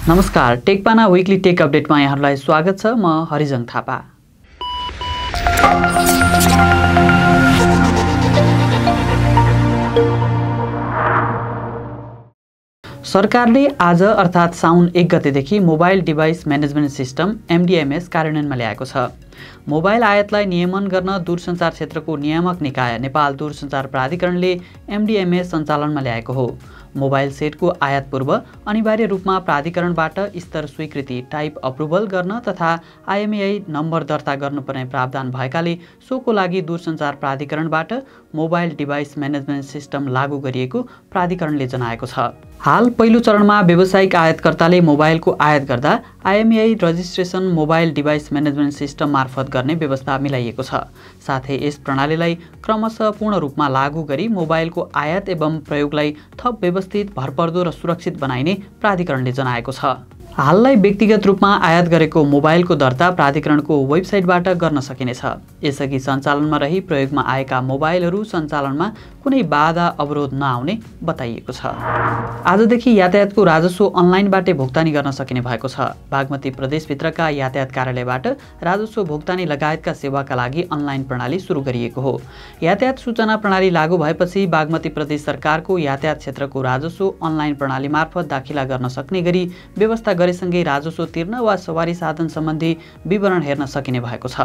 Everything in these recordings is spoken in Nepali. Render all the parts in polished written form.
नमस्कार, टेकपाना विकली टेक अपडेटमा यहाँहरूलाई स्वागत छ। म हरिजङ थापा। सरकारले आज अर्थात् साउन 1 गतेदेखि mobile device management system MDMS कार्यान्वयनमा ल्याएको छ। मोबाइल आयातलाई नियमन गर्न दूरसञ्चार क्षेत्रको नियामक निकाय नेपाल दूरसञ्चार प्राधिकरणले MDMS सञ्चालनमा ल्याएको हो। मोबाइल सेटको आयात पूर्व अनिवार्य रूपमा प्राधिकरणबाट स्तर स्वीकृति टाइप अप्रुभल गर्न तथा IMEI नम्बर दर्ता गर्नुपर्ने प्रावधान भएकाले सोको लागि दूरसञ्चार प्राधिकरणबाट मोबाइल डिभाइस म्यानेजमेन्ट सिस्टम लागू गरिएको प्राधिकरणले जनाएको छ। हाल पहिलो चरणमा व्यावसायिक आयातकर्ताले मोबाइलको आयात गर्दा IMEI registration mobile device management system मार्फत गर्ने व्यवस्था मिलाइएको छ। साथै यस प्रणालीलाई क्रमशः पूर्ण रूपमा लागू गरी मोबाइलको आयात एवं प्रयोगलाई थप व्यवस्थित, भरपर्दो र सुरक्षित बनाइने प्राधिकरणले जनाएको छ। हाललाई व्यक्तिगत रूपमा आयात गरेको मोबाइलको दर्ता प्राधिकरणको वेबसाइटबाट गर्न सकिनेछ। यसअघि सञ्चालनमा रही प्रयोगमा आएका मोबाइलहरू सञ्चालनमा कुनै बाधा अवरोध नआउने बताइएको छ। आजदेखि यातायातको राजस्व अनलाइनबाटै भुक्तानी गर्न सकिने भएको छ। बागमती प्रदेशभित्रका यातायात कार्यालयबाट राजस्व भुक्तानी लगायतका सेवाका लागि अनलाइन प्रणाली सुरु गरिएको हो। यातायात सूचना प्रणाली लागू भएपछि बागमती प्रदेश सरकारको यातायात क्षेत्रको राजस्व अनलाइन प्रणाली मार्फत दाखिला गर्न सक्ने गरी व्यवस्था गरेसँगै राजस्व तिर्न वा सवारी साधन सम्बन्धी विवरण हेर्न सकिने भएको छ।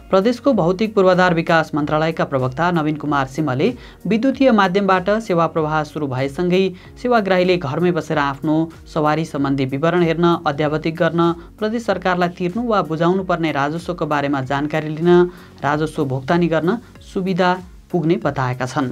प्रदेशको भौतिक पूर्वाधार विकास मन्त्रालयका प्रवक्ता नवीन कुमार सिंहले विद्युतीय माध्यमबाट सेवा प्रवाह सुरु भएसँगै सेवाग्राहीले घरमै बसेर आफ्नो सवारी सम्बन्धी विवरण हेर्न, अद्यावधिक गर्न, प्रदेश सरकारलाई तिर्नु वा बुझाउनु पर्ने राजस्वको बारेमा जानकारी लिन, राजस्व भुक्तानी गर्न सुविधा पुग्ने बताएका छन्।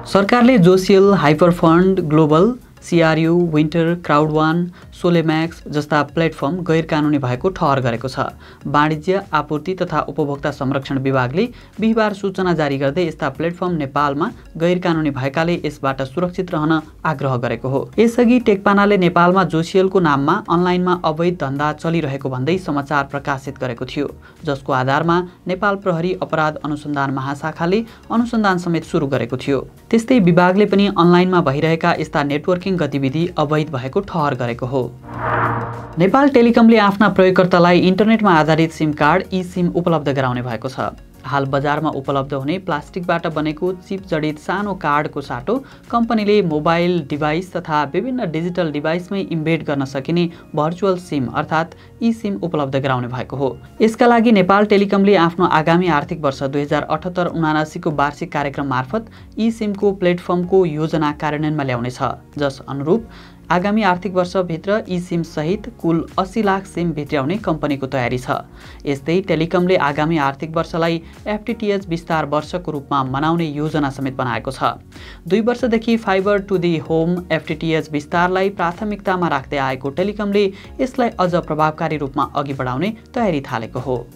सरकारले जोसियल, हाइपरफन्ड, ग्लोबल, CRU, विन्टर, क्राउडवान, सोलेम्याक्स जस्ता प्लेटफर्म गैर कानुनी भएको ठहर गरेको छ। वाणिज्य, आपूर्ति तथा उपभोक्ता संरक्षण विभागले बिहिबार सूचना जारी गर्दै यस्ता प्लेटफर्म नेपालमा गैर कानुनी भएकाले यसबाट सुरक्षित रहन आग्रह गरेको हो। यसअघि टेकपानाले नेपालमा जोसियलको नाममा अनलाइनमा अवैध धन्दा चलिरहेको भन्दै समाचार प्रकाशित गरेको थियो, जसको आधारमा नेपाल प्रहरी अपराध अनुसन्धान महाशाखाले अनुसन्धान समेत सुरु गरेको थियो। त्यस्तै विभागले पनि अनलाइनमा भइरहेका यस्ता नेटवर्किङ गतिविधि अवैध भएको ठहर गरेको हो। नेपाल टेलिकमले आफ्ना प्रयोगकर्तालाई इन्टरनेटमा आधारित सिम कार्ड eSIM उपलब्ध गराउने भएको छ। हाल बजारमा उपलब्ध हुने प्लास्टिकबाट बनेको चिप जडित सानो कार्डको साटो कम्पनीले मोबाइल डिभाइस तथा विभिन्न डिजिटल डिभाइसमै इम्बेड गर्न सकिने भर्चुअल सिम अर्थात् eSIM उपलब्ध गराउने भएको हो। यसका लागि नेपाल टेलिकमले आफ्नो आगामी आर्थिक वर्ष 2078-79 को वार्षिक कार्यक्रम मार्फत eSIM को प्लेटफर्मको योजना कार्यान्वयनमा ल्याउनेछ, जस अनुरूप आगामी आर्थिक वर्षभित्र eSIM सहित कुल 80 लाख सिम भित्र्याउने कम्पनीको तयारी छ। यस्तै टेलिकमले आगामी आर्थिक वर्षलाई FTTH विस्तार वर्षको रूपमा मनाउने योजना समेत बनाएको छ। 2 वर्षदेखि fibre to the home FTTH विस्तारलाई प्राथमिकतामा राख्दै आएको टेलिकमले यसलाई अझ प्रभावकारी रूपमा अघि बढाउने तयारी थालेको हो।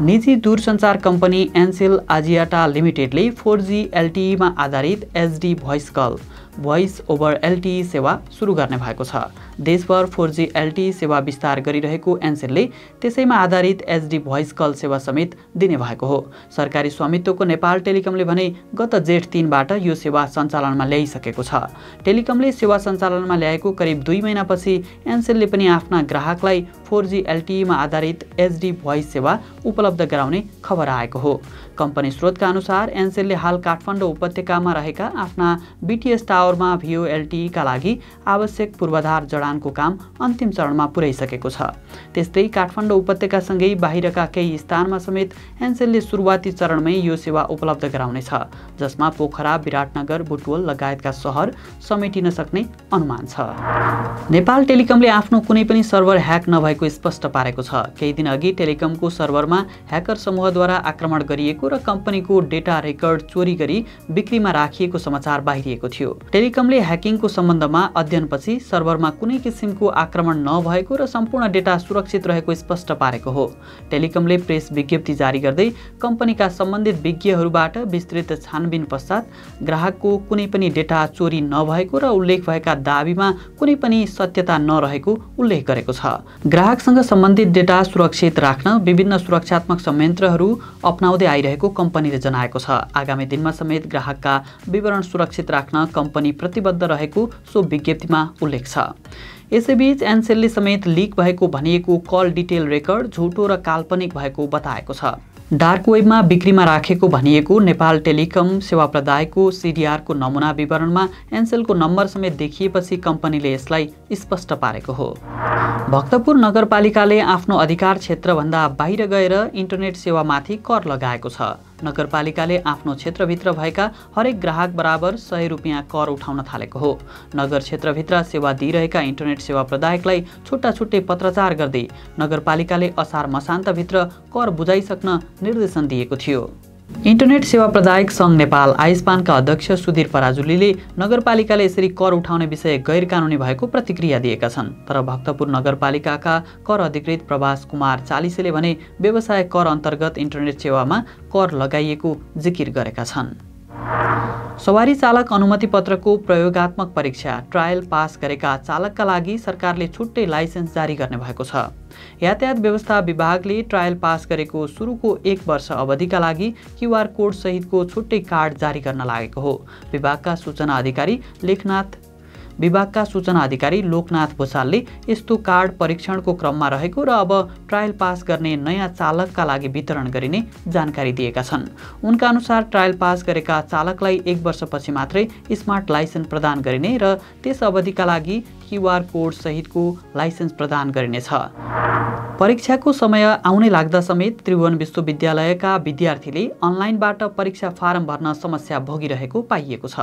निजी दूरसञ्चार कम्पनी एन्सेल आजियाटा लिमिटेडले 4G LTE मा आधारित HD voice call voice over LTE सेवा सुरु गर्ने भएको छ। देशभर 4G LTE सेवा विस्तार गरिरहेको एन्सेलले त्यसैमा आधारित HD भोइस कल सेवा समेत दिने भएको हो। सरकारी स्वामित्वको नेपाल टेलिकमले भने गत जेठ 3बाट यो सेवा सञ्चालनमा ल्याइसकेको छ। टेलिकमले सेवा सञ्चालनमा ल्याएको करिब 2 महिनापछि एन्सेलले पनि आफ्ना ग्राहकलाई 4G LTE मा आधारित HD भोइस सेवा उपलब्ध गराउने खबर आएको हो। कम्पनी स्रोतका अनुसार एन्सेलले हाल काठमाडौँ उपत्यकामा रहेका आफ्ना BTS टावरमा VoLTE का लागि आवश्यक पूर्वाधार जडानको काम अन्तिम चरणमा पुर्याइसकेको छ। त्यस्तै काठमाडौँ उपत्यकासँगै बाहिरका केही स्थानमा समेत एन्सेलले सुरुवाती चरणमै यो सेवा उपलब्ध गराउनेछ, जसमा पोखरा, विराटनगर, बुटवल लगायतका सहर समेटिन सक्ने अनुमान छ। नेपाल टेलिकमले आफ्नो कुनै पनि सर्भर ह्याक नभएको स्पष्ट पारेको छ। केही दिन अघि टेलिकमको सर्भरमा ह्याकर समूहद्वारा आक्रमण गरिएको र कम्पनीको डेटा रेकर्ड चोरी गरी बिक्रीमा राखिएको समाचार बाहिरिएको थियो। टेलिकमले ह्याकिङको सम्बन्धमा अध्ययनपछि सर्भरमा कुनै किसिमको आक्रमण नभएको र सम्पूर्ण डेटा सुरक्षित रहेको स्पष्ट पारेको हो। टेलिकमले प्रेस विज्ञप्ति जारी गर्दै कम्पनीका सम्बन्धित विज्ञहरूबाट विस्तृत छानबिन पश्चात ग्राहकको कुनै पनि डेटा चोरी नभएको र उल्लेख भएका दाबीमा कुनै पनि सत्यता नरहेको उल्लेख गरेको छ। ग्राहकसँग सम्बन्धित डेटा सुरक्षित राख्न विभिन्न सुरक्षात्मक संयन्त्रहरू अपनाउँदै आइरहेको कम्पनीले जनाएको छ। आगामी दिनमा समेत ग्राहकका विवरण सुरक्षित राख्न कम्पनी प्रतिबद्ध रहेको सो विज्ञप्तिमा उल्लेख छ। यसैबीच एनसेलले समेत लिक भएको भनिएको कल डिटेल रेकर्ड झुटो र काल्पनिक भएको बताएको छ। डार्क वेबमा बिक्रीमा राखेको भनिएको नेपाल टेलिकम सेवा प्रदायको सिडिआरको नमुना विवरणमा एनसेलको नम्बर समेत देखिएपछि कम्पनीले यसलाई स्पष्ट पारेको हो। भक्तपुर नगरपालिकाले आफ्नो अधिकार क्षेत्रभन्दा बाहिर गएर इन्टरनेट सेवामाथि कर लगाएको छ। नगरपालिकाले आफ्नो क्षेत्रभित्र भएका हरेक ग्राहक बराबर 100 रुपियाँ कर उठाउन थालेको हो। नगर क्षेत्रभित्र सेवा दिइरहेका इन्टरनेट सेवा प्रदायकलाई छुट्टा छुट्टै पत्राचार गर्दै नगरपालिकाले असार मसान्तभित्र कर बुझाइसक्न निर्देशन दिएको थियो। इन्टरनेट सेवा प्रदायक सङ्घ नेपाल आइस्पानका अध्यक्ष सुधीर पराजुलीले नगरपालिकाले यसरी कर उठाउने विषय गैर कानुनी भएको प्रतिक्रिया दिएका छन्। तर भक्तपुर नगरपालिकाका कर अधिकृत प्रभास कुमार चालिसेले भने व्यवसाय कर अन्तर्गत इन्टरनेट सेवामा कर लगाइएको जिकिर गरेका छन्। सवारी चालक अनुमति पत्रको प्रयोगात्मक परीक्षा ट्रायल पास गरेका चालकका लागि सरकारले छुट्टै लाइसेन्स जारी गर्ने भएको छ। यातायात व्यवस्था विभागले ट्रायल पास गरेको सुरुको 1 वर्ष अवधिका लागि क्युआर कोड सहितको छुट्टै कार्ड जारी गर्न लागेको हो। विभागका सूचना अधिकारी लोकनाथ भूषालले यस्तो कार्ड परीक्षणको क्रममा रहेको र अब ट्रायल पास गर्ने नयाँ चालकका लागि वितरण गरिने जानकारी दिएका छन्। उनका अनुसार ट्रायल पास गरेका चालकलाई 1 वर्षपछि मात्रै स्मार्ट लाइसेन्स प्रदान गरिने र त्यस अवधिका लागि क्युआर कोड सहितको लाइसेन्स प्रदान गरिनेछ। परीक्षाको समय आउनै लाग्दा समेत त्रिभुवन विश्वविद्यालयका विद्यार्थीले अनलाइनबाट परीक्षा फारम भर्न समस्या भोगिरहेको पाइएको छ।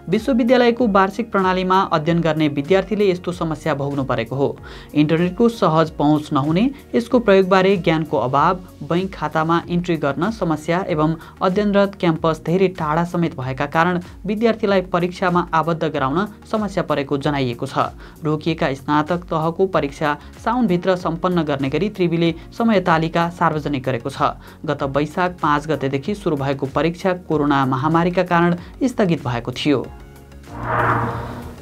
विश्वविद्यालयको वार्षिक प्रणालीमा अध्ययन गर्ने विद्यार्थीले यस्तो समस्या भोग्नु परेको हो। इन्टरनेटको सहज पहुँच नहुने, यसको प्रयोगबारे ज्ञानको अभाव, बैंक खातामा इन्ट्री गर्न समस्या एवं अध्ययनरत क्याम्पस धेरै टाढा समेत भएका कारण विद्यार्थीलाई परीक्षामा आबद्ध गराउन समस्या परेको जनाइएको छ। रोकिएका स्नातक तहको परीक्षा साउनभित्र सम्पन्न गर्ने गरी त्रिवीले समय तालिका सार्वजनिक गरेको छ। गत वैशाख 5 गतेदेखि सुरु भएको परीक्षा कोरोना महामारीका कारण स्थगित भएको थियो।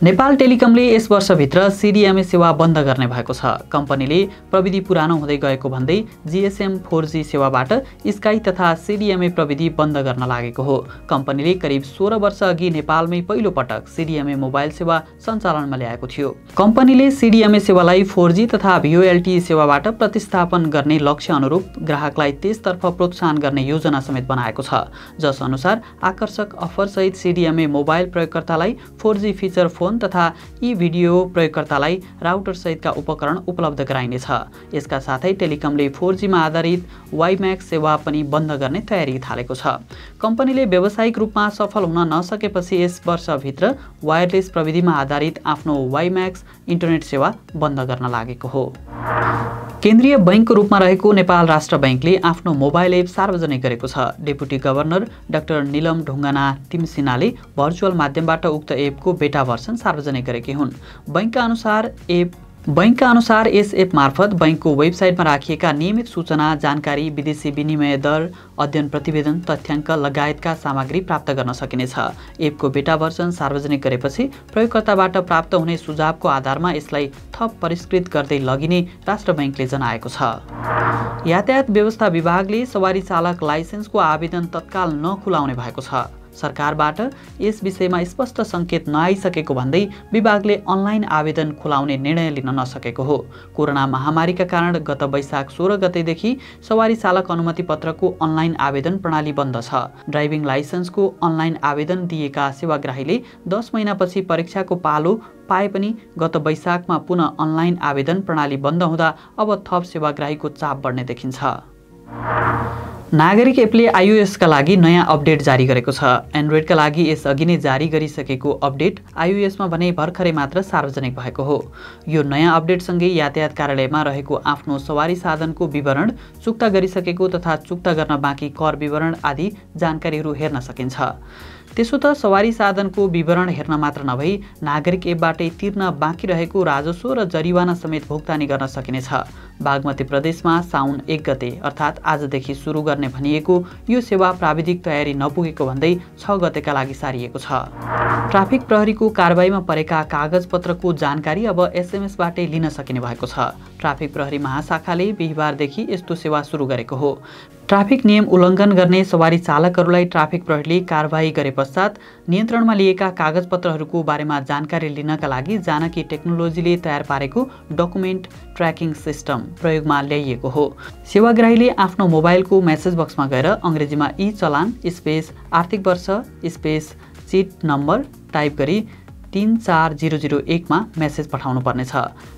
नेपाल टेलिकमले यस वर्षभित्र सिडिएमए सेवा बन्द गर्ने भएको छ। कम्पनीले प्रविधि पुरानो हुँदै गएको भन्दै जिएसएम 4G सेवाबाट स्काई तथा सिडिएमए प्रविधि बन्द गर्न लागेको हो। कम्पनीले करिब 16 वर्ष अघि नेपालमै पहिलो पटक सिडिएमए मोबाइल सेवा सञ्चालनमा ल्याएको थियो। कम्पनीले सिडिएमए सेवालाई 4G तथा VoLTE सेवाबाट प्रतिस्थापन गर्ने लक्ष्य अनुरूप ग्राहकलाई त्यसतर्फ प्रोत्साहन गर्ने योजना समेत बनाएको छ। जस अनुसार आकर्षक अफरसहित सिडिएमए मोबाइल प्रयोगकर्तालाई 4G फिचर फोन तथा भिडियो प्रयोगकर्तालाई राउटर सहितका उपकरण उपलब्ध गराइनेछ। यसका साथै टेलिकमले 4G मा आधारित वाइम्याक्स सेवा पनि बन्द गर्ने तयारी थालेको छ। कम्पनीले व्यावसायिक रूपमा सफल हुन नसकेपछि यस वर्षभित्र वायरलेस प्रविधिमा आधारित आफ्नो वाइम्याक्स इन्टरनेट सेवा बन्द गर्न लागेको हो। केन्द्रीय बैंकको रूपमा रहेको नेपाल राष्ट्र बैंकले आफ्नो मोबाइल एप सार्वजनिक गरेको छ। डेपुटी गभर्नर डाक्टर नीलम ढुङ्गाना तिमसिनाले भर्चुअल माध्यमबाट उक्त एपको बेटा भर्सन सार्वजनिक गरेकी हुन्। बैंकका अनुसार यस एप मार्फत बैंकको वेबसाइटमा राखिएका नियमित सूचना, जानकारी, विदेशी विनिमय दर, अध्ययन प्रतिवेदन, तथ्याङ्क लगायतका सामग्री प्राप्त गर्न सकिनेछ। एपको बेटा भर्सन सार्वजनिक गरेपछि प्रयोगकर्ताबाट प्राप्त हुने सुझावको आधारमा यसलाई थप परिष्कृत गर्दै लगिने राष्ट्र बैंकले जनाएको छ। यातायात व्यवस्था विभागले सवारी चालक लाइसेन्सको आवेदन तत्काल नखुलाउने भएको छ। सरकारबाट यस विषयमा स्पष्ट सङ्केत नआइसकेको भन्दै विभागले अनलाइन आवेदन खुलाउने निर्णय लिन नसकेको हो। कोरोना महामारीका कारण गत वैशाख 16 गतेदेखि सवारी चालक अनुमति पत्रको अनलाइन आवेदन प्रणाली बन्द छ। ड्राइभिङ लाइसेन्सको अनलाइन आवेदन दिएका सेवाग्राहीले 10 महिनापछि परीक्षाको पालो पाए पनि गत वैशाखमा पुनः अनलाइन आवेदन प्रणाली बन्द हुँदा अब थप सेवाग्राहीको चाप बढ्ने देखिन्छ। नागरिक एपले iOS-का लागि नयाँ अपडेट जारी गरेको छ। एन्ड्रोइडका लागि यसअघि नै जारी गरिसकेको अपडेट iOS-मा भने भर्खरै मात्र सार्वजनिक भएको हो। यो नयाँ अपडेटसँगै यातायात कार्यालयमा रहेको आफ्नो सवारी साधनको विवरण, चुक्ता गरिसकेको तथा चुक्ता गर्न बाँकी कर विवरण आदि जानकारीहरू हेर्न सकिन्छ। त्यसो त सवारी साधनको विवरण हेर्न मात्र नभई नागरिक एपबाटै तिर्न बाँकी रहेको राजस्व र जरिवाना समेत भुक्तानी गर्न सकिनेछ। बागमती प्रदेशमा साउन 1 गते अर्थात् आजदेखि सुरु गर्ने भनिएको यो सेवा प्राविधिक तयारी नपुगेको भन्दै 6 गतेका लागि सारिएको छ। ट्राफिक प्रहरीको कारबाहीमा परेका कागजपत्रको जानकारी अब SMS-बाटै लिन सकिने भएको छ। ट्राफिक प्रहरी महाशाखाले बिहिबारदेखि यस्तो सेवा सुरु गरेको हो। ट्राफिक नियम उल्लङ्घन गर्ने सवारी चालकहरूलाई ट्राफिक प्रहरीले कारबाही गरे पश्चात नियन्त्रणमा लिएका कागजपत्रहरूको बारेमा जानकारी लिनका लागि जानकी टेक्नोलोजीले तयार पारेको डकुमेन्ट ट्र्याकिङ सिस्टम प्रयोगमा ल्याइएको हो। सेवाग्राहीले आफ्नो मोबाइलको मेसेज बक्समा गएर अङ्ग्रेजीमा ई चलान स्पेस आर्थिक वर्ष स्पेस चिट नम्बर टाइप गरी 34001 मा मेसेज पठाउनु पर्नेछ।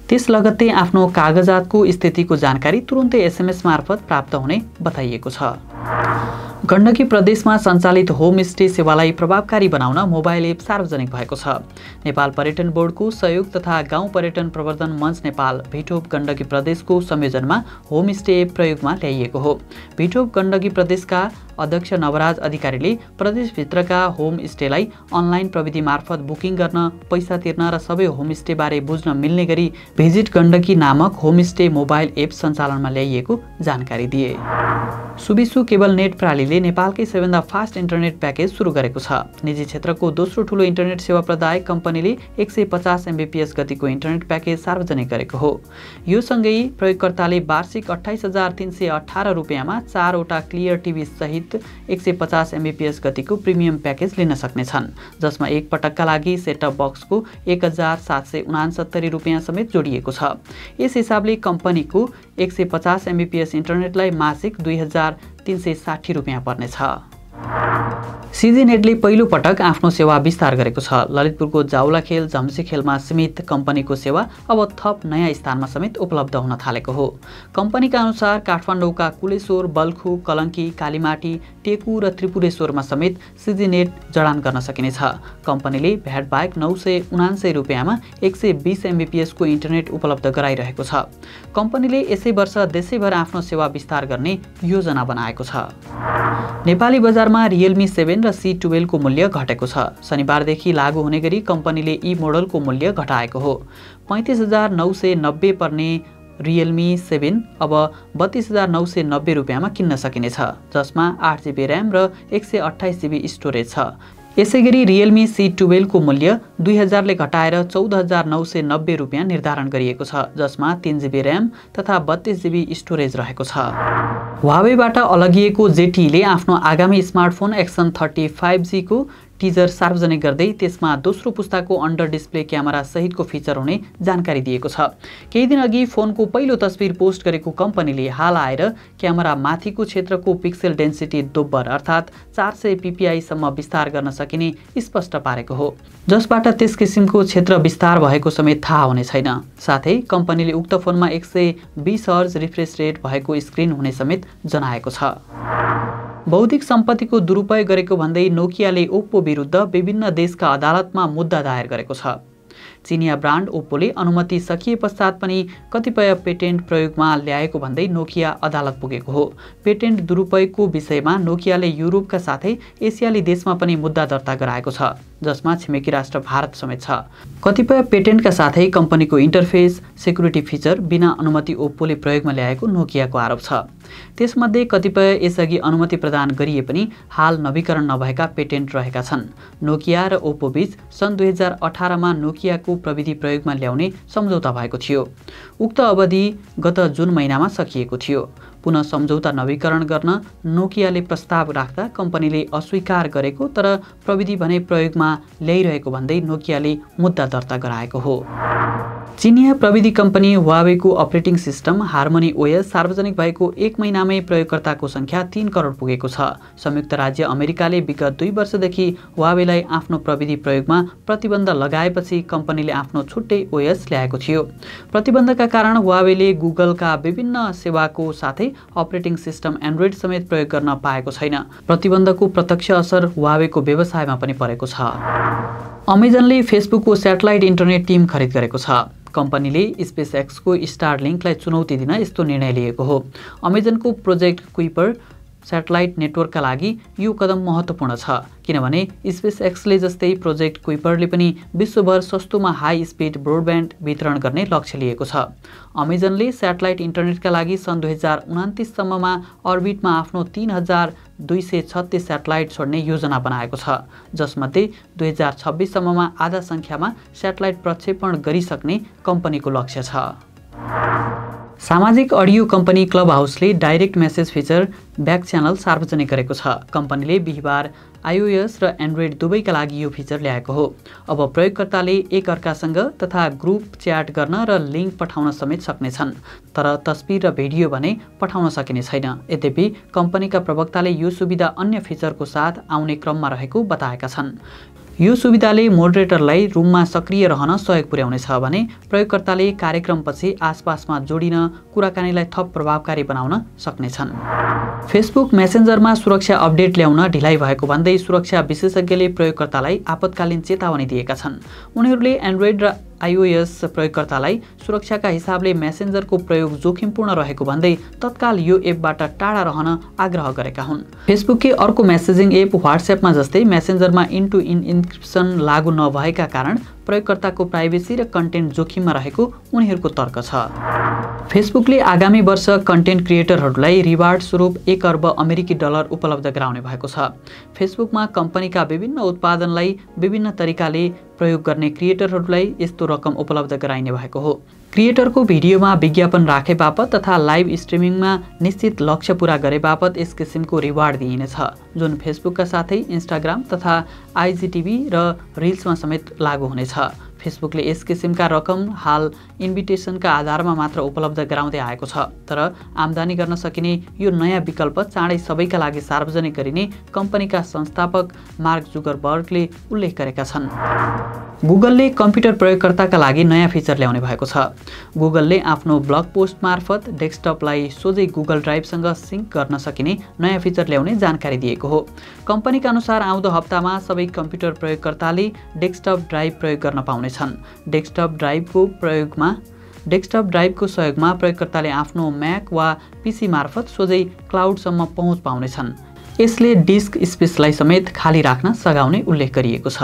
त्यस लगत्तै आफ्नो कागजातको स्थितिको जानकारी तुरुन्तै SMS मार्फत प्राप्त हुने बताइएको छ। गण्डकी प्रदेशमा सञ्चालित होमस्टे सेवालाई प्रभावकारी बनाउन मोबाइल एप सार्वजनिक भएको छ। नेपाल पर्यटन बोर्डको सहयोग तथा गाउँ पर्यटन प्रवर्धन मञ्च नेपाल भिटोप गण्डकी प्रदेशको संयोजनमा होमस्टे एप प्रयोगमा ल्याइएको हो। भिटोप गण्डकी प्रदेशका अध्यक्ष नवराज अधिकारीले प्रदेशभित्रका होमस्टेलाई अनलाइन प्रविधि मार्फत बुकिङ गर्न, पैसा तिर्न र सबै होमस्टेबारे बुझ्न मिल्ने गरी भिजिट गण्डकी नामक होमस्टे मोबाइल एप सञ्चालनमा ल्याइएको जानकारी दिए। सुबिसु केबल नेट प्रणालीले नेपालकै सबैभन्दा फास्ट इन्टरनेट प्याकेज सुरु गरेको छ। निजी क्षेत्रको दोस्रो ठूलो इन्टरनेट सेवा प्रदायक कम्पनीले 150 MBPS गतिको इन्टरनेट प्याकेज सार्वजनिक गरेको हो। यो सँगै प्रयोगकर्ताले वार्षिक 28,318 रुपियाँमा 4 वटा क्लियर टिभी सहित 150 MBPS गतिको प्रिमियम प्याकेज लिन सक्नेछन्, जसमा एक पटकका लागि सेटअप बक्सको 1,769 रुपियाँ समेत जोडिएको छ। यस हिसाबले कम्पनीको 150 MBPS इन्टरनेटलाई मासिक 2,360 रुपियाँ पर्नेछ। सिजी नेटले पहिलो पटक आफ्नो सेवा विस्तार गरेको छ। ललितपुरको जाउलाखेल झम्सीखेलमा सीमित कम्पनीको सेवा अब थप नयाँ स्थानमा समेत उपलब्ध हुन थालेको हो। कम्पनीका अनुसार काठमाडौँका कुलेश्वर, बल्खु, कलङ्की, कालीमाटी, टेकु र त्रिपुरेश्वरमा समेत सिजी नेट जडान गर्न सकिनेछ। कम्पनीले भ्याट बाहेक 979 रुपियाँमा 120 MBPS को इन्टरनेट उपलब्ध गराइरहेको छ। कम्पनीले यसै वर्ष देशैभर आफ्नो सेवा विस्तार गर्ने योजना बनाएको छ। नेपाली बजारमा रियलमी 7 र C12 को मूल्य घटेको छ। शनिबारदेखि लागू हुने गरी कम्पनीले यी मोडलको मूल्य घटाएको हो। 35,990 पर्ने रियलमी 7 अब 32,990 रुपियाँमा किन्न सकिनेछ, जसमा 8 GB ऱ्याम र 128 GB स्टोरेज छ। यसैगरी रियलमी C12 को मूल्य 2000ले घटाएर 14,990 रुपियाँ निर्धारण गरिएको छ, जसमा 3 GB ऱ्याम तथा 32 GB स्टोरेज रहेको छ। हुवावेबाट अलगिएको ZTE आफ्नो आगामी स्मार्टफोन एक्सन 30 5G को टिजर सार्वजनिक गर्दै त्यसमा दोस्रो पुस्ताको अन्डर डिस्प्ले क्यामेरा सहितको फिचर हुने जानकारी दिएको छ। केही दिन अघि फोनको पहिलो तस्बिर पोस्ट गरेको कम्पनीले हाल आएर क्यामेरा माथिको क्षेत्रको पिक्सेल डेन्सिटी दोब्बर अर्थात् 400 ppi सम्म विस्तार गर्न सकिने स्पष्ट पारेको हो, जसबाट त्यस किसिमको क्षेत्र विस्तार भएको समेत थाहा हुने छैन। साथै कम्पनीले उक्त फोनमा 120 हर्ज रिफ्रेश रेट भएको स्क्रिन हुने समेत जनाएको छ। बौद्धिक सम्पत्तिको दुरुपयोग गरेको भन्दै नोकियाले ओप्पो विरुद्ध विभिन्न देशका अदालतमा मुद्दा दायर गरेको छ। चिनिया ब्रान्ड ओप्पोले अनुमति सकिए पश्चात पनि कतिपय पेटेन्ट प्रयोगमा ल्याएको भन्दै नोकिया अदालत पुगेको हो। पेटेन्ट दुरुपयोगको विषयमा नोकियाले युरोपका साथै एसियाली देशमा पनि मुद्दा दर्ता गराएको छ, जसमा छिमेकी राष्ट्र भारत समेत छ। कतिपय पेटेन्टका साथै कम्पनीको इन्टरफेस, सेक्युरिटी फिचर बिना अनुमति ओप्पोले प्रयोगमा ल्याएको नोकियाको आरोप छ। त्यसमध्ये कतिपय यसअघि अनुमति प्रदान गरिए पनि हाल नवीकरण नभएका पेटेन्ट रहेका छन्। नोकिया र ओप्पो बीच सन् 2018 मा नोकियाको प्रविधि प्रयोगमा ल्याउने सम्झौता भएको थियो। उक्त अवधि गत जुन महिनामा सकिएको थियो। पुनः सम्झौता नवीकरण गर्न नोकियाले प्रस्ताव राख्दा कम्पनीले अस्वीकार गरेको, तर प्रविधि भने प्रयोगमा ल्याइरहेको भन्दै नोकियाले मुद्दा दर्ता गराएको हो। चिनिया प्रविधि कम्पनी हुवावेको अपरेटिङ सिस्टम हार्मोनी OS सार्वजनिक भएको 1 महिनामै प्रयोगकर्ताको संख्या 3 करोड पुगेको छ। संयुक्त राज्य अमेरिकाले विगत 2 वर्षदेखि हुवावेलाई आफ्नो प्रविधि प्रयोगमा प्रतिबन्ध लगाएपछि कम्पनीले आफ्नो छुट्टै OS ल्याएको थियो। प्रतिबन्धका कारण हुवावेले गुगलका विभिन्न सेवाको साथै अपरेटिङ सिस्टम एन्ड्रोइड समेत प्रयोग गर्न पाएको छैन। प्रतिबन्धको प्रत्यक्ष असर हुवावेको व्यवसायमा पनि परेको छ। अमेजनले फेसबुकको स्याटेलाइट इन्टरनेट टिम खरिद गरेको छ। कम्पनीले स्पेस एक्सको स्टारलिङ्कलाई चुनौती दिन यस्तो निर्णय लिएको हो। अमेजनको प्रोजेक्ट कुइपर स्याटेलाइट नेटवर्कका लागि यो कदम महत्त्वपूर्ण छ, किनभने स्पेस एक्सले जस्तै प्रोजेक्ट कुइपरले पनि विश्वभर सस्तोमा हाई स्पिड ब्रोडब्यान्ड वितरण गर्ने लक्ष्य लिएको छ। अमेजनले स्याटेलाइट इन्टरनेटका लागि सन् 2029 सम्ममा अर्बिटमा आफ्नो 3236 स्याटेलाइट छोड्ने योजना बनाएको छ, जसमध्ये 2026 सम्ममा आधा सङ्ख्यामा स्याटेलाइट प्रक्षेपण गरिसक्ने कम्पनीको लक्ष्य छ। सामाजिक अडियो कम्पनी क्लब हाउसले direct message feature back channel सार्वजनिक गरेको छ। कम्पनीले बिहिबार iOS र एन्ड्रोइड दुवैका लागि यो फिचर ल्याएको हो। अब प्रयोगकर्ताले एक अर्कासँग तथा ग्रुप च्याट गर्न र लिङ्क पठाउन समेत सक्नेछन्, तर तस्बिर र भिडियो भने पठाउन सकिने छैन। यद्यपि कम्पनीका प्रवक्ताले यो सुविधा अन्य फिचरको साथ आउने क्रममा रहेको बताएका छन्। यो सुविधाले मोडरेटरलाई रुममा सक्रिय रहन सहयोग पुर्याउनेछ भने प्रयोगकर्ताले कार्यक्रमपछि आसपासमा जोडिन कुराकानीलाई थप प्रभावकारी बनाउन सक्नेछन्। फेसबुक मेसेन्जरमा सुरक्षा अपडेट ल्याउन ढिलाइ भएको भन्दै सुरक्षा विशेषज्ञले प्रयोगकर्तालाई आपतकालीन चेतावनी दिएका छन्। उनीहरूले एन्ड्रोइड र iOS प्रयोगकर्तालाई सुरक्षाका हिसाबले मेसेन्जरको प्रयोग जोखिमपूर्ण रहेको भन्दै तत्काल यो एपबाट टाढा रहन आग्रह गरेका हुन्। फेसबुककै अर्को मेसेजिङ एप व्हाट्सएपमा जस्तै मेसेन्जरमा इन टु इन इन्क्रिप्सन लागू नभएका कारण प्रयोगकर्ताको प्राइभेसी र कन्टेन्ट जोखिममा रहेको उनीहरूको तर्क छ। फेसबुकले आगामी वर्ष कन्टेन्ट क्रिएटरहरूलाई रिवार्ड स्वरूप $1 अर्ब अमेरिकी डलर उपलब्ध गराउने भएको छ। फेसबुकमा कम्पनीका विभिन्न उत्पादनलाई विभिन्न तरिकाले प्रयोग गर्ने क्रिएटरहरूलाई यस्तो रकम उपलब्ध गराइने भएको हो। क्रिएटरको भिडियोमा विज्ञापन राखे बापत तथा लाइभ स्ट्रिमिङमा निश्चित लक्ष्य पूरा गरे बापत यस किसिमको रिवार्ड दिइनेछ, जुन फेसबुकका साथै इन्स्टाग्राम तथा IGTV र रिल्समा समेत लागू हुनेछ। फेसबुकले यस किसिमका रकम हाल इन्भिटेसनका आधारमा मात्र उपलब्ध गराउँदै आएको छ, तर आम्दानी गर्न सकिने यो नयाँ विकल्प चाँडै सबैका लागि सार्वजनिक गरिने कम्पनीका संस्थापक मार्क जुकरबर्गले उल्लेख गरेका छन्। गुगलले कम्प्युटर प्रयोगकर्ताका लागि नयाँ फिचर ल्याउने भएको छ। गुगलले आफ्नो ब्लग पोस्ट मार्फत डेस्कटपलाई सोझै गुगल ड्राइभसँग सिङ्क गर्न सकिने नयाँ फिचर ल्याउने जानकारी दिएको हो। कम्पनीका अनुसार आउँदो हप्तामा सबै कम्प्युटर प्रयोगकर्ताले डेस्कटप ड्राइभ प्रयोग गर्न पाउनेछन्। डेस्कटप ड्राइभको सहयोगमा प्रयोगकर्ताले आफ्नो म्याक वा PC मार्फत सोझै क्लाउडसम्म पहुँच पाउनेछन्। यसले डिस्क स्पेसलाई समेत खाली राख्न सघाउने उल्लेख गरिएको छ।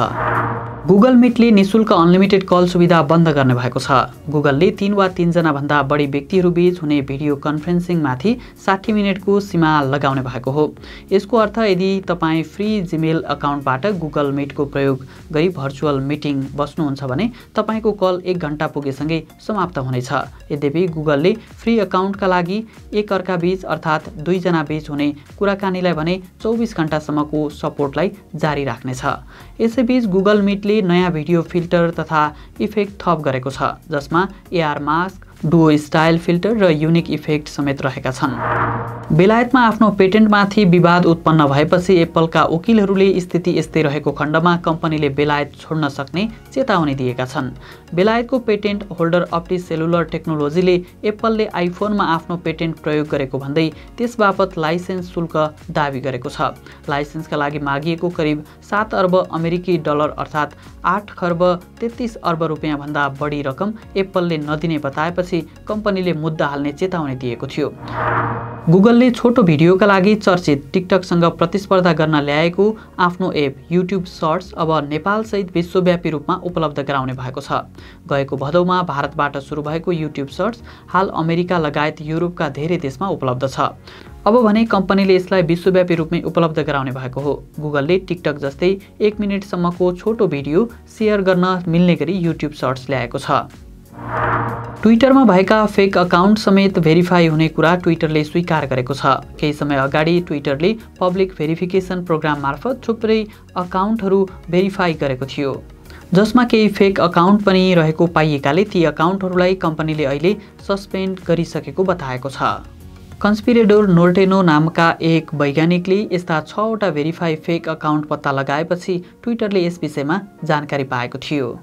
गुगल मिटले निशुल्क अनलिमिटेड कल सुविधा बन्द गर्ने भएको छ। गुगलले 3 वा 3 जना भन्दा बढी व्यक्तिहरूबीच हुने भिडियो कन्फरेन्सिङमाथि 60 मिनेटको सीमा लगाउने भएको हो। यसको अर्थ यदि तपाईँ फ्री जीमेल अकाउन्टबाट गुगल मिटको प्रयोग गरी भर्चुअल मिटिङ बस्नुहुन्छ भने तपाईँको कल 1 घण्टा पुगेसँगै समाप्त हुनेछ। यद्यपि गुगलले फ्री अकाउन्टका लागि एक अर्काबीच अर्थात् 2 जना बीच हुने कुराकानीलाई भने 24 घण्टासम्मको सपोर्टलाई जारी राख्नेछ। यसैबीच गुगल मिटले नयाँ भिडियो फिल्टर तथा इफेक्ट थप गरेको छ, जसमा AR mask, Duo style filter र युनिक इफेक्ट समेत रहेका छन्। बेलायतमा आफ्नो पेटेन्टमाथि विवाद उत्पन्न भएपछि एप्पलका वकिलहरूले स्थिति यस्तै रहेको खण्डमा कम्पनीले बेलायत छोड्न सक्ने चेतावनी दिएका छन्। बेलायतको पेटेन्ट होल्डर अप्टिस सेलुलर टेक्नोलोजीले एप्पलले आइफोनमा आफ्नो पेटेन्ट प्रयोग गरेको भन्दै त्यसबापत लाइसेन्स शुल्क दाबी गरेको छ। लाइसेन्सका लागि मागिएको करिब $7 अर्ब अमेरिकी डलर अर्थात् 8 खर्ब 33 अर्ब रुपियाँ भन्दा बढी रकम एप्पलले नदिने बताएपछि कम्पनीले मुद्दा हाल्ने चेतावनी दिएको थियो। गुगलले छोटो भिडियोका लागि चर्चित टिकटकसँग प्रतिस्पर्धा गर्न ल्याएको आफ्नो एप युट्युब सर्ट्स अब नेपालसहित विश्वव्यापी रूपमा उपलब्ध गराउने भएको छ। गएको भदौमा भारतबाट सुरु भएको युट्युब सर्ट्स हाल अमेरिका लगायत युरोपका धेरै देशमा उपलब्ध छ। अब भने कम्पनीले यसलाई विश्वव्यापी रूपमै उपलब्ध गराउने भएको हो। गुगलले टिकटक जस्तै 1 मिनेटसम्मको छोटो भिडियो सेयर गर्न मिल्ने गरी युट्युब सर्ट्स ल्याएको छ। ट्विटरमा भएका फेक अकाउन्ट समेत भेरिफाई हुने कुरा ट्विटरले स्वीकार गरेको छ। केही समय अगाडि ट्विटरले पब्लिक भेरिफिकेसन प्रोग्राम मार्फत थुप्रै अकाउन्टहरू भेरिफाई गरेको थियो, जसमा केही फेक अकाउन्ट पनि रहेको पाइएकाले ती अकाउन्टहरूलाई कम्पनीले अहिले सस्पेन्ड गरिसकेको बताएको छ। कन्स्पिरेडोर नोर्टेनो नामका एक वैज्ञानिकले यस्ता 6 वटा भेरिफाई फेक अकाउन्ट पत्ता लगाएपछि ट्विटरले यस विषयमा जानकारी पाएको थियो।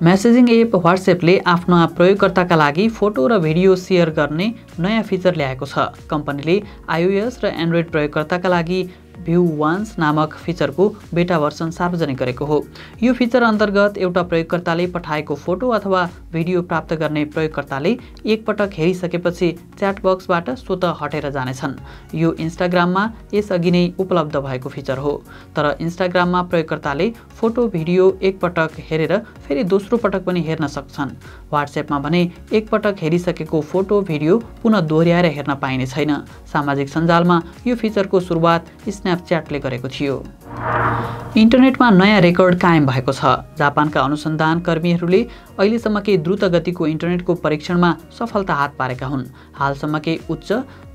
मेसेजिङ एप व्हाट्सएपले आफ्ना प्रयोगकर्ताका लागि फोटो र भिडियो सेयर गर्ने नयाँ फिचर ल्याएको छ। कम्पनीले iOS र एन्ड्रोइड प्रयोगकर्ताका लागि भ्यू वान्स नामक फिचरको बेटा भर्सन सार्वजनिक गरेको हो। यो फिचर अन्तर्गत एउटा प्रयोगकर्ताले पठाएको फोटो अथवा भिडियो प्राप्त गर्ने प्रयोगकर्ताले एकपटक हेरिसकेपछि च्याट बक्सबाट स्वत हटेर जानेछन्। यो इन्स्टाग्राममा यसअघि नै उपलब्ध भएको फिचर हो, तर इन्स्टाग्राममा प्रयोगकर्ताले फोटो भिडियो एकपटक हेरेर फेरि दोस्रो पटक पनि हेर्न सक्छन्। व्हाट्सएपमा भने एकपटक हेरिसकेको फोटो भिडियो पुनः दोहोर्याएर हेर्न पाइने छैन। सामाजिक सञ्जालमा यो फिचरको सुरुवात स्न्यापच्याटले गरेको थियो। इन्टरनेटमा नयाँ रेकर्ड कायम भएको छ। जापानका अनुसन्धान कर्मीहरूले अहिलेसम्मकै द्रुत गतिको इन्टरनेटको परीक्षणमा सफलता हात पारेका हुन्। हालसम्मकै उच्च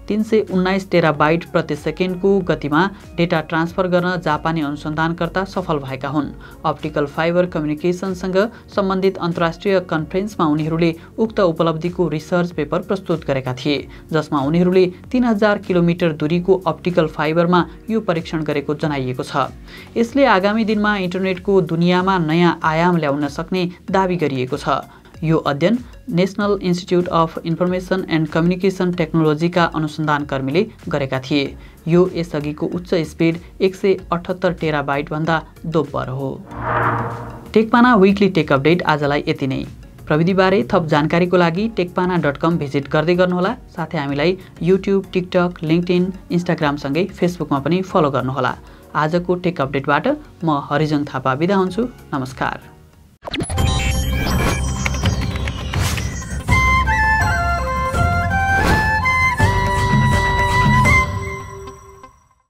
319 टेराबाइट प्रति सेकेन्डको गतिमा डेटा ट्रान्सफर गर्न जापानी अनुसन्धानकर्ता सफल भएका हुन्। अप्टिकल फाइबर कम्युनिकेसनसँग सम्बन्धित अन्तर्राष्ट्रिय कन्फरेन्समा उनीहरूले उक्त उपलब्धिको रिसर्च पेपर प्रस्तुत गरेका थिए, जसमा उनीहरूले 3000 किलोमिटर दूरीको अप्टिकल फाइबरमा यो परीक्षण गरेको जनाइएको छ। यसले आगामी दिनमा इन्टरनेटको दुनियाँमा नयाँ आयाम ल्याउन सक्ने दावी गरिएको छ। यो अध्ययन national institute of information and communication टेक्नोलोजीका अनुसन्धानकर्मीले गरेका थिए। यो यसअघिको उच्च स्पिड 178 टेराबाइट भन्दा दोब्बर हो। टेकपाना विकली टेक अपडेट आजलाई यति नै। प्रविधिबारे थप जानकारीको लागि टेकपाना.com भिजिट गर्दै गर्नुहोला। साथै हामीलाई युट्युब, टिकटक, लिङ्क्डइन, इन्स्टाग्रामसँगै फेसबुकमा पनि फलो गर्नुहोला। आजको टेक अपडेटबाट म हरिजन थापा बिदा हुन्छु। नमस्कार।